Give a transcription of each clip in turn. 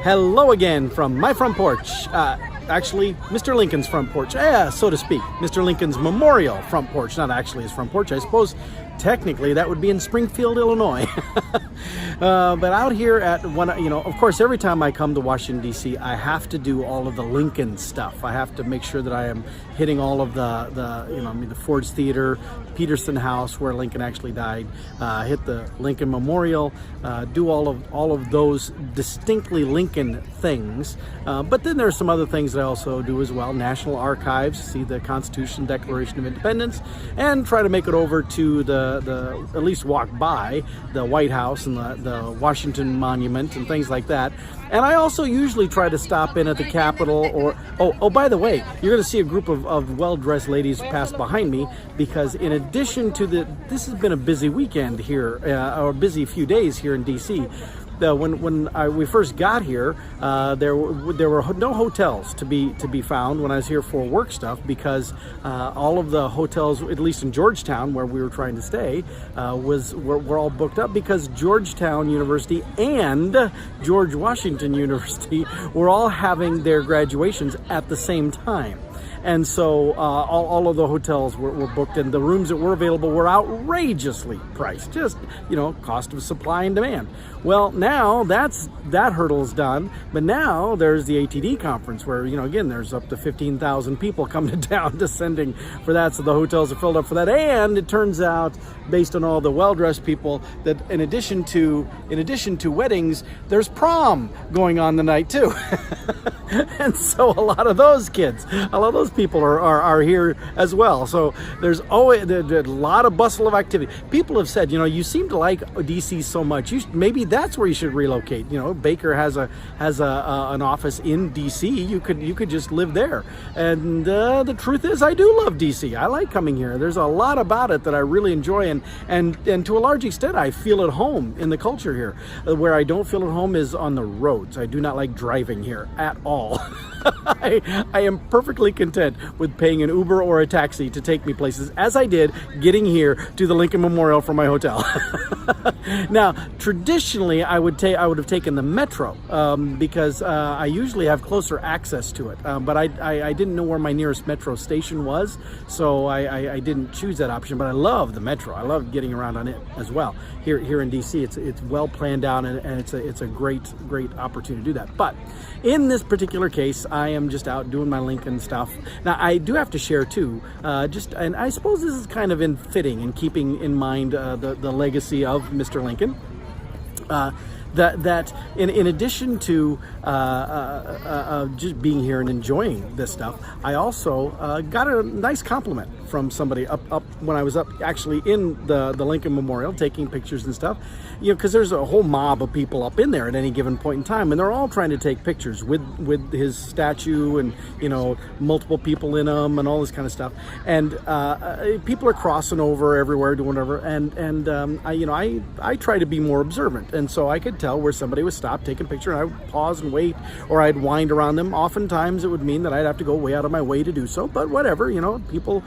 Hello again from my front porch. Actually, Mr. Lincoln's front porch, so to speak. Mr. Lincoln's memorial front porch, not actually his front porch. I suppose technically that would be in Springfield, Illinois. But out here at of course, every time I come to Washington, D.C., I have to do all of the Lincoln stuff. I have to make sure that I am hitting all of the Ford Theater, Peterson House, where Lincoln actually died, hit the Lincoln Memorial, do all of those distinctly Lincoln things. But then there are some other things that I also do as well. National Archives, see the Constitution, Declaration of Independence, and try to make it over to the at least walk by the White House and the Washington Monument and things like that. And I also usually try to stop in at the Capitol or, by the way, you're going to see a group of well-dressed ladies pass behind me, because in addition to this has been a busy weekend here, or a busy few days here in D.C. When we first got here, there were no hotels to be found when I was here for work stuff, because all of the hotels, at least in Georgetown, where we were trying to stay, were all booked up, because Georgetown University and George Washington University were all having their graduations at the same time. And so all of the hotels were booked, and the rooms that were available were outrageously priced. Just, cost of supply and demand. Well, now that hurdle's done, but now there's the ATD conference where, again, there's up to 15,000 people coming to town descending for that. So the hotels are filled up for that. And it turns out, based on all the well-dressed people, that in addition to weddings, there's prom going on the night too. And so a lot of those people are here as well. So there's always a lot of bustle of activity. People have said, you seem to like DC so much. Maybe that's where you should relocate. Baker has an office in DC. You could just live there. And the truth is, I do love DC. I like coming here. There's a lot about it that I really enjoy, and to a large extent, I feel at home in the culture here. Where I don't feel at home is on the roads. I do not like driving here at all. I am perfectly content with paying an Uber or a taxi to take me places, as I did getting here to the Lincoln Memorial from my hotel. Now, traditionally, I would have taken the metro because I usually have closer access to it. But I didn't know where my nearest metro station was, so I didn't choose that option. But I love the metro. I love getting around on it as well. Here in DC, it's well planned out, and it's a great opportunity to do that. But in this particular case, I am just out doing my Lincoln stuff. Now, I do have to share too, and I suppose this is kind of fitting in keeping in mind the legacy of Mr. Lincoln. That in addition to just being here and enjoying this stuff, I also got a nice compliment from somebody up when I was up actually in the Lincoln Memorial taking pictures and stuff, because there's a whole mob of people up in there at any given point in time, and they're all trying to take pictures with his statue and multiple people in them and all this kind of stuff, and people are crossing over everywhere doing whatever, and I try to be more observant, and so I could tell where somebody was stopped taking a picture, and I would pause and wait, or I'd wind around them. Oftentimes it would mean that I'd have to go way out of my way to do so, but whatever, people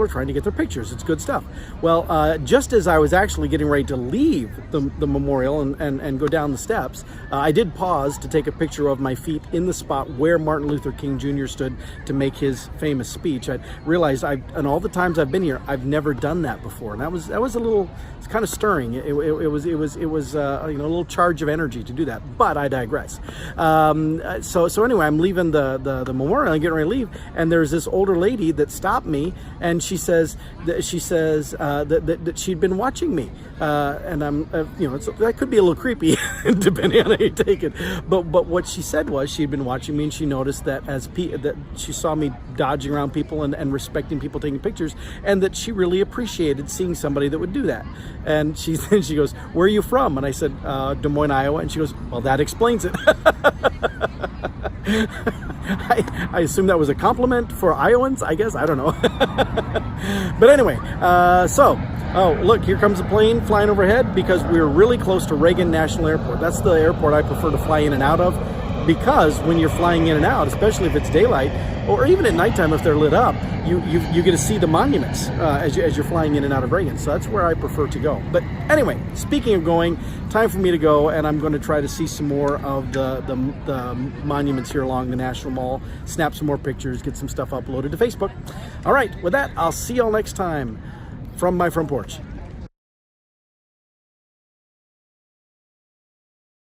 are trying to get their pictures. It's good stuff. Well, just as I was actually getting ready to leave the memorial and go down the steps, I did pause to take a picture of my feet in the spot where Martin Luther King Jr. stood to make his famous speech. I realized and all the times I've been here, I've never done that before, and that was a little, it's kind of stirring. It was a little charge of energy to do that, but I digress. So anyway, I'm leaving the memorial and getting ready to leave, and there's this older lady that stopped me, and she says that she'd been watching me, and I'm that could be a little creepy depending on how you take it, but what she said was she'd been watching me, and she noticed that that she saw me dodging around people and respecting people taking pictures, and that she really appreciated seeing somebody that would do that. And she goes, "Where are you from?" And I said, "Des Moines, Iowa." And she goes, "Well, that explains it." I assume that was a compliment for Iowans, I guess. I don't know. But anyway, look, here comes a plane flying overhead, because we're really close to Reagan National Airport. That's the airport I prefer to fly in and out of. because when you're flying in and out, especially if it's daylight or even at nighttime if they're lit up, you get to see the monuments as you're flying in and out of Reagan. So that's where I prefer to go. But anyway, speaking of going, time for me to go, and I'm going to try to see some more of the monuments here along the National Mall, snap some more pictures, get some stuff uploaded to Facebook. All right, with that, I'll see y'all next time from my front porch.